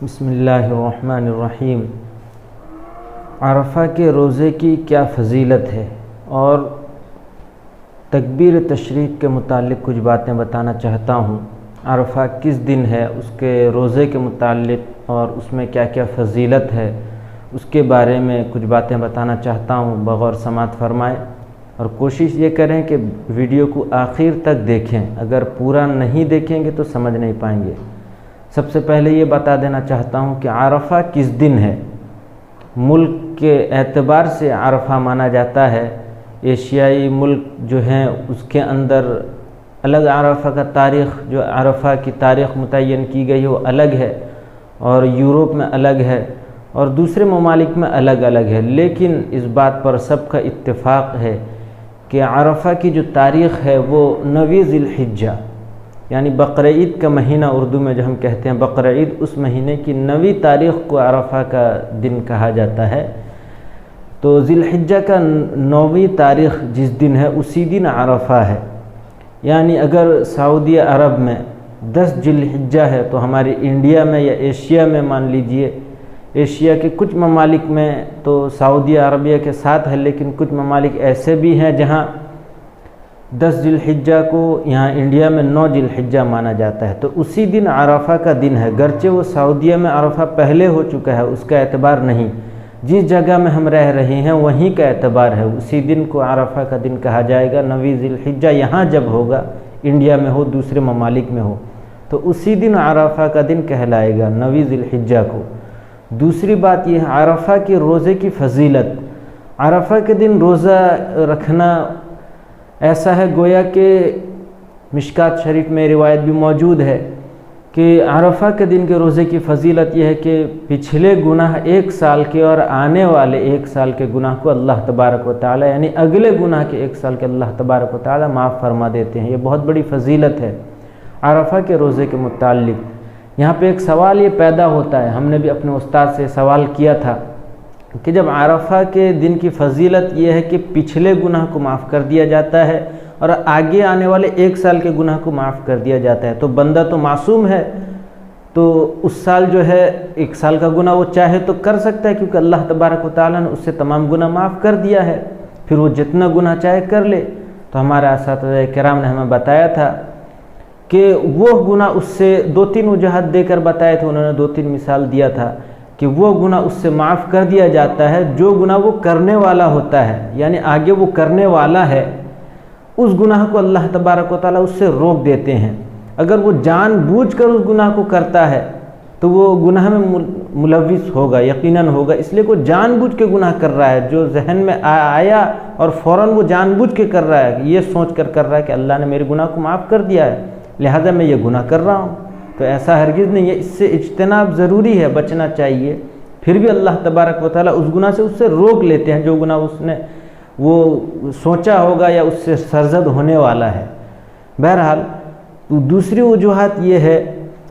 بسم اللہ الرحمن الرحیم۔ عرفہ کے روزے کی کیا فضیلت ہے اور تکبیر تشریق کے متعلق کچھ باتیں بتانا چاہتا ہوں۔ عرفہ کس دن ہے، اس کے روزے کے متعلق اور اس میں کیا کیا فضیلت ہے، اس کے بارے میں کچھ باتیں بتانا چاہتا ہوں۔ بغور سماعت فرمائیں اور کوشش یہ کریں کہ ویڈیو کو آخر تک دیکھیں۔ اگر پورا نہیں دیکھیں گے تو سمجھ نہیں پائیں گے۔ سب سے پہلے یہ بتا دینا چاہتا ہوں کہ عرفہ کس دن ہے۔ ملک کے اعتبار سے عرفہ مانا جاتا ہے۔ ایشیائی ملک جو ہیں اس کے اندر الگ عرفہ کا تاریخ، جو عرفہ کی تاریخ متعین کی گئی وہ الگ ہے، اور یورپ میں الگ ہے اور دوسرے ممالک میں الگ الگ ہے۔ لیکن اس بات پر سب کا اتفاق ہے کہ عرفہ کی جو تاریخ ہے وہ 9 ذی الحجہ، یعنی بقرعید کا مہینہ اردو میں جو ہم کہتے ہیں بقرعید، اس مہینے کی 9 تاریخ کو عرفہ کا دن کہا جاتا ہے۔ تو ذی الحجہ کا 9 تاریخ جس دن ہے اسی دن عرفہ ہے۔ یعنی اگر سعودی عرب میں 10 ذی الحجہ ہے تو ہماری انڈیا میں یا ایشیا میں مان لیجئے، ایشیا کے کچھ ممالک میں تو سعودی عربیہ کے ساتھ ہے، لیکن کچھ ممالک ایسے بھی ہیں جہاں 10 ذی الحجہ کو یہاں انڈیا میں 9 ذی الحجہ مانا جاتا ہے۔ تو اسی دن عرفہ کا دن ہے، گرچہ وہ سعودیہ میں عرفہ پہلے ہو چکا ہے، اس کا اعتبار نہیں۔ جس جگہ میں ہم رہ رہے ہیں وہیں کا اعتبار ہے، اسی دن کو عرفہ کا دن کہا جائے گا۔ 9 ذی الحجہ یہاں جب ہوگا، انڈیا میں ہو دوسرے ممالک میں ہو، تو اسی دن عرفہ کا دن کہلائے گا 9 ذی الحجہ کو۔ دوسری بات یہ ہے عرفہ کے روزے کی فضیلت۔ عرفہ کے دن روزہ رکھنا ایسا ہے گویا کہ مشکات شریف میں روایت بھی موجود ہے کہ عرفہ کے دن کے روزے کی فضیلت یہ ہے کہ پچھلے گناہ 1 سال کے اور آنے والے 1 سال کے گناہ کو اللہ تبارک و تعالی، یعنی اگلے گناہ کے 1 سال کے اللہ تبارک و تعالی معاف فرما دیتے ہیں۔ یہ بہت بڑی فضیلت ہے عرفہ کے روزے کے متعلق۔ یہاں پہ ایک سوال یہ پیدا ہوتا ہے، ہم نے بھی اپنے استاد سے سوال کیا تھا کہ جب عرفہ کے دن کی فضیلت یہ ہے کہ پچھلے گناہ کو معاف کر دیا جاتا ہے اور آگے آنے والے 1 سال کے گناہ کو معاف کر دیا جاتا ہے، تو بندہ تو معصوم ہے، تو اس سال جو ہے 1 سال کا گناہ وہ چاہے تو کر سکتا ہے، کیونکہ اللہ تبارک و تعالیٰ نے اس سے تمام گناہ معاف کر دیا ہے، پھر وہ جتنا گناہ چاہے کر لے۔ تو ہمارے اساتذہ کرام نے ہمیں بتایا تھا کہ وہ گناہ اس سے 2-3 وجوہات دے کر بتائے تھے، انہوں نے 2-3 مثال دیا تھا کہ وہ گناہ اس سے معاف کر دیا جاتا ہے جو گناہ وہ کرنے والا ہوتا ہے، یعنی آگے وہ کرنے والا ہے اس گناہ کو اللہ تبارک و تعالیٰ اس سے روک دیتے ہیں۔ اگر وہ جان بوجھ کر اس گناہ کو کرتا ہے تو وہ گناہ میں ملوث ہوگا، یقیناً ہوگا، اس لیے کوئی جان بوجھ کے گناہ کر رہا ہے، جو ذہن میں آیا اور فوراً وہ جان بوجھ کے کر رہا ہے، یہ سوچ کر رہا ہے کہ اللہ نے میرے گناہ کو معاف کر دیا ہے لہذا میں یہ گناہ کر رہا ہوں، تو ایسا ہرگز نہیں ہے۔ اس سے اجتناب ضروری ہے، بچنا چاہیے۔ پھر بھی اللہ تبارک و تعالیٰ اس گناہ سے اس سے روک لیتے ہیں جو گناہ اس نے وہ سوچا ہوگا یا اس سے سرزد ہونے والا ہے۔ بہرحال دوسری وجوہات یہ ہے،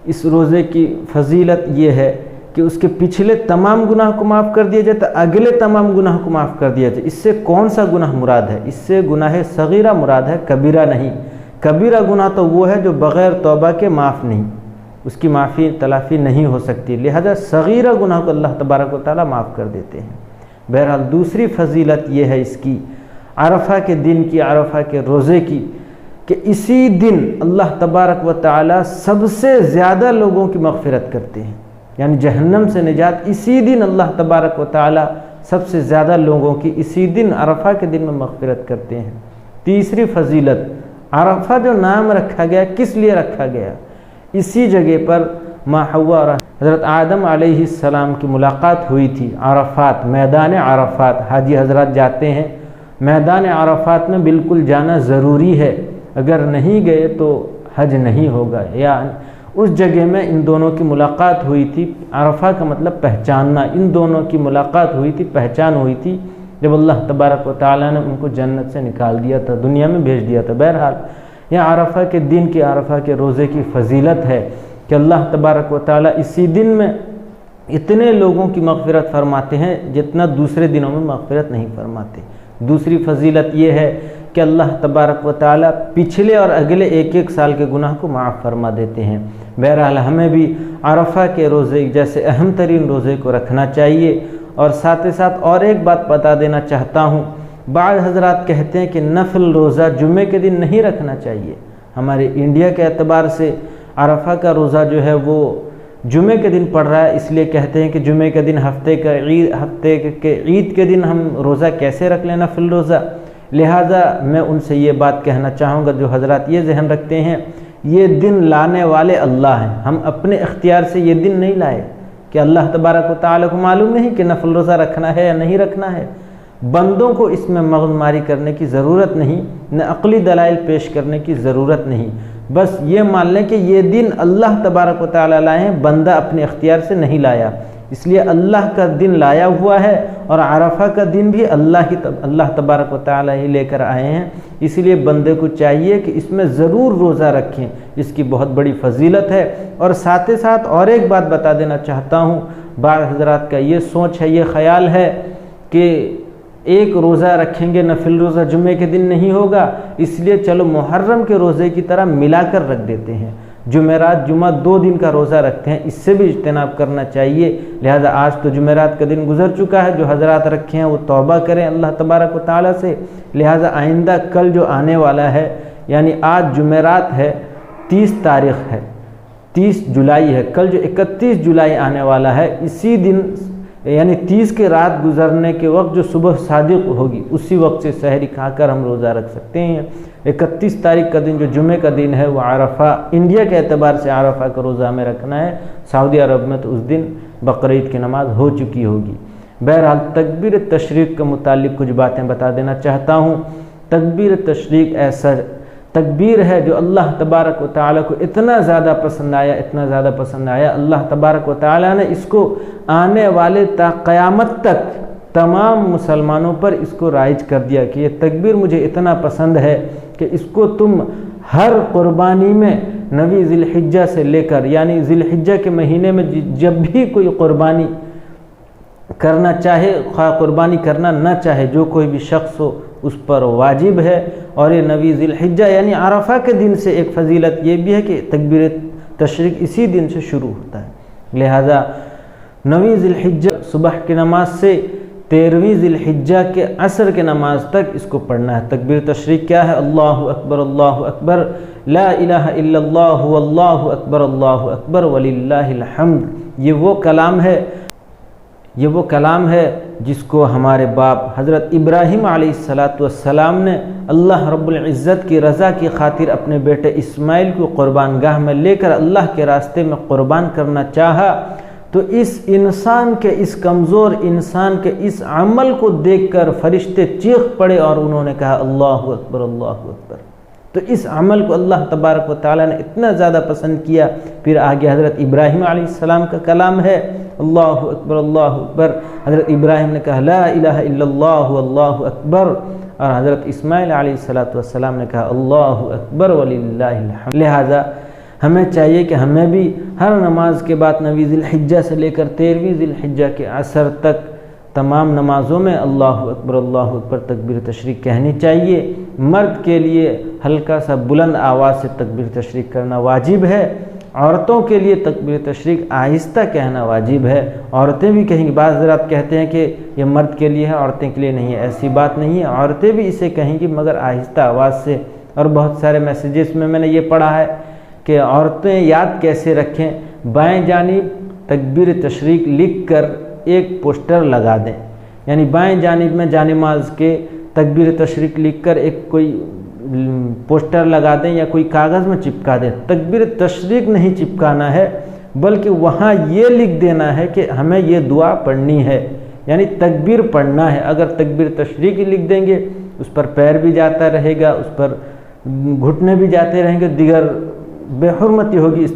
اس روزے کی فضیلت یہ ہے کہ اس کے پچھلے تمام گناہ کو معاف کر دیا جاتا ہے، اگلے تمام گناہ کو معاف کر دیا جاتا ہے۔ اس سے کون سا گناہ مراد ہے؟ اس سے گناہ صغیرہ مراد ہے، کبیرہ نہیں۔ کبیرہ گناہ تو وہ ہے جو بغیر توبہ کے معاف نہیں، اس کی معافی تلافی نہیں ہو سکتی، لہذا صغیرہ گناہ کو اللہ تبارک و تعالیٰ معاف کر دیتے ہیں۔ بہرحال دوسری فضیلت یہ ہے اس کی، عرفہ کے دن کی، عرفہ کے روزے کی، کہ اسی دن اللہ تبارک و تعالیٰ سب سے زیادہ لوگوں کی مغفرت کرتے ہیں، یعنی جہنم سے نجات اسی دن اللہ تبارک و تعالیٰ سب سے زیادہ لوگوں کی اسی دن عرفہ کے دن میں مغفرت کرتے ہیں۔ تیسری فضیلت، عرفہ جو نام رکھا گیا کس لیے رکھا گیا؟ اسی جگہ پر ماں حوا اور حضرت آدم علیہ السلام کی ملاقات ہوئی تھی۔ عرفات، میدان عرفات، حاجی حضرات جاتے ہیں، میدان عرفات میں بالکل جانا ضروری ہے، اگر نہیں گئے تو حج نہیں ہوگا۔ یا اس جگہ میں ان دونوں کی ملاقات ہوئی تھی۔ عرفہ کا مطلب پہچاننا، ان دونوں کی ملاقات ہوئی تھی، پہچان ہوئی تھی جب اللہ تبارک و تعالیٰ نے ان کو جنت سے نکال دیا تھا، دنیا میں بھیج دیا تھا۔ بہرحال یہ عرفہ کے دن کی، عرفہ کے روزے کی فضیلت ہے کہ اللہ تبارک و تعالیٰ اسی دن میں اتنے لوگوں کی مغفرت فرماتے ہیں جتنا دوسرے دنوں میں مغفرت نہیں فرماتے۔ دوسری فضیلت یہ ہے کہ اللہ تبارک و تعالی پچھلے اور اگلے ایک ایک سال کے گناہ کو معاف فرما دیتے ہیں۔ بہرحال ہمیں بھی عرفہ کے روزے جیسے اہم ترین روزے کو رکھنا چاہیے۔ اور ساتھ ہی ساتھ اور ایک بات بتا دینا چاہتا ہوں، بعض حضرات کہتے ہیں کہ نفل روزہ جمعے کے دن نہیں رکھنا چاہیے۔ ہمارے انڈیا کے اعتبار سے عرفہ کا روزہ جو ہے وہ جمعے کے دن پڑ رہا ہے، اس لیے کہتے ہیں کہ جمعے کے دن ہفتے کے عید کے دن ہم روزہ کیسے رکھ لیں نفل روزہ۔ لہٰذا میں ان سے یہ بات کہنا چاہوں گا جو حضرات یہ ذہن رکھتے ہیں یہ دن لانے والے اللہ ہیں، ہم اپنے اختیار سے یہ دن نہیں لائے، کہ اللہ تبارک و تعالیٰ کو معلوم نہیں کہ نفل روزہ رکھنا ہے یا نہیں رکھنا ہے۔ بندوں کو اس میں مغز ماری کرنے کی ضرورت نہیں، نہ عقلی دلائل پیش کرنے کی ضرورت نہیں، بس یہ مان لیں کہ یہ دن اللہ تبارک و تعالیٰ لائے ہیں، بندہ اپنے اختیار سے نہیں لایا، اس لیے اللہ کا دن لایا ہوا ہے، اور عرفہ کا دن بھی اللہ تبارک و تعالیٰ ہی لے کر آئے ہیں، اس لیے بندے کو چاہیے کہ اس میں ضرور روزہ رکھیں، اس کی بہت بڑی فضیلت ہے۔ اور ساتھ ہی ساتھ اور ایک بات بتا دینا چاہتا ہوں، بعض حضرات کا یہ سوچ ہے، یہ خیال ہے کہ ایک روزہ رکھیں گے نفل روزہ جمعے کے دن نہیں ہوگا، اس لیے چلو محرم کے روزے کی طرح ملا کر رکھ دیتے ہیں، جمعرات جمعہ 2 دن کا روزہ رکھتے ہیں، اس سے بھی اجتناب کرنا چاہیے۔ لہذا آج تو جمعرات کا دن گزر چکا ہے، جو حضرات رکھے ہیں وہ توبہ کریں اللہ تبارک و تعالیٰ سے۔ لہذا آئندہ کل جو آنے والا ہے، یعنی آج جمعرات ہے، 30 تاریخ ہے، 30 جولائی ہے، کل جو 31 جولائی آنے والا ہے، اسی دن یعنی 30 کے رات گزرنے کے وقت جو صبح صادق ہوگی اسی وقت سے سحری کھا کر ہم روزہ رکھ سکتے ہیں۔ 31 تاریخ کا دن جو جمعے کا دن ہے وہ عرفہ، انڈیا کے اعتبار سے عرفہ کا روزہ ہمیں رکھنا ہے، سعودی عرب میں تو اس دن بقرعید کی نماز ہو چکی ہوگی۔ بہرحال تکبیر تشریق کے متعلق کچھ باتیں بتا دینا چاہتا ہوں۔ تکبیر تشریق ایسا تکبیر ہے جو اللہ تبارک و تعالیٰ کو اتنا زیادہ پسند آیا، اللہ تبارک و تعالیٰ نے اس کو آنے والے تا قیامت تک تمام مسلمانوں پر اس کو رائج کر دیا کہ یہ تکبیر مجھے اتنا پسند ہے کہ اس کو تم ہر قربانی میں نویں ذی الحجہ سے لے کر، یعنی ذی الحجہ کے مہینے میں جب بھی کوئی قربانی کرنا چاہے، خواہ قربانی کرنا نہ چاہے، جو کوئی بھی شخص ہو اس پر واجب ہے۔ اور یہ نویں ذی الحجہ یعنی عرفہ کے دن سے ایک فضیلت یہ بھی ہے کہ تکبیر تشریق اسی دن سے شروع ہوتا ہے، لہذا نویں ذی الحجہ صبح کی نماز سے 13ویں ذی الحجہ کے عصر کے نماز تک اس کو پڑھنا ہے۔ تکبیر تشریق کیا ہے؟ اللہ اکبر لا الہ الا اللہ واللہ اکبر وللہ الحمد۔ یہ وہ کلام ہے جس کو ہمارے باپ حضرت ابراہیم علیہ السلام نے اللہ رب العزت کی رضا کی خاطر اپنے بیٹے اسماعیل کو قربان گاہ میں لے کر اللہ کے راستے میں قربان کرنا چاہا، تو اس انسان کے، اس کمزور انسان کے اس عمل کو دیکھ کر فرشتے چیخ پڑے اور انہوں نے کہا اللہ اکبر اللہ اکبر۔ تو اس عمل کو اللہ تبارک و تعالیٰ نے اتنا زیادہ پسند کیا۔ پھر آگے حضرت ابراہیم علیہ السلام کا کلام ہے اللہ اکبر، حضرت ابراہیم نے کہا لا الہ الا اللہ واللہ اکبر، اور حضرت اسماعیل علیہ السلام نے کہا اللہ اکبر وللہ الحمد۔ لہذا ہمیں چاہیے کہ ہمیں بھی ہر نماز کے بعد نویں ذی الحجہ سے لے کر 13ویں ذی الحجہ کے عصر تک تمام نمازوں میں اللہ اکبر تکبیر تشریق کہنی چاہیے۔ مرد کے لیے ہلکا سا بلند آواز سے تکبیر تشریق کرنا واجب ہے، عورتوں کے لیے تکبیر تشریق آہستہ کہنا واجب ہے۔ عورتیں بھی کہیں گی، بعض حضرات کہتے ہیں کہ یہ مرد کے لیے ہے عورتیں کے لیے نہیں ہے، ایسی بات نہیں ہے، عورتیں بھی اسے کہیں گی مگر آہستہ آواز سے۔ اور بہت سارے میسیجز میں نے یہ پڑھا ہے کہ عورتیں یاد کیسے رکھیں، بائیں جانب تکبیر تشریق لکھ کر ایک پوسٹر لگا دیں، یعنی بائیں جانب میں جانماز کے تکبیر تشریق لکھ کر ایک کوئی پوسٹر لگا دیں یا کوئی کاغذ میں چپکا دیں۔ تکبیر تشریق نہیں چپکانا ہے، بلکہ وہاں یہ لکھ دینا ہے کہ ہمیں یہ دعا پڑھنی ہے، یعنی تکبیر پڑھنا ہے۔ اگر تکبیر تشریق ہی لکھ دیں گے اس پر پیر بھی جاتا رہے گا، اس پر گھٹنے بھی جاتے رہیں گے، دیگر بے حرمتی ہوگی اس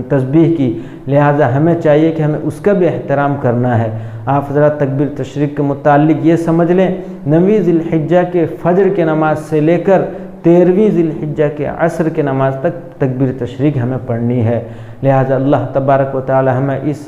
تسبیح کی۔ لہٰذا ہمیں چاہیے کہ ہمیں اس کا بھی احترام کرنا ہے۔ آپ حضرات تکبیر تشریق کے متعلق یہ سمجھ لیں، نویں ذی الحجہ کے فجر کے نماز سے لے کر 13ویں ذی الحجہ کے عصر کے نماز تک تکبیر تشریق ہمیں پڑھنی ہے۔ لہٰذا اللہ تبارک و تعالی ہمیں اس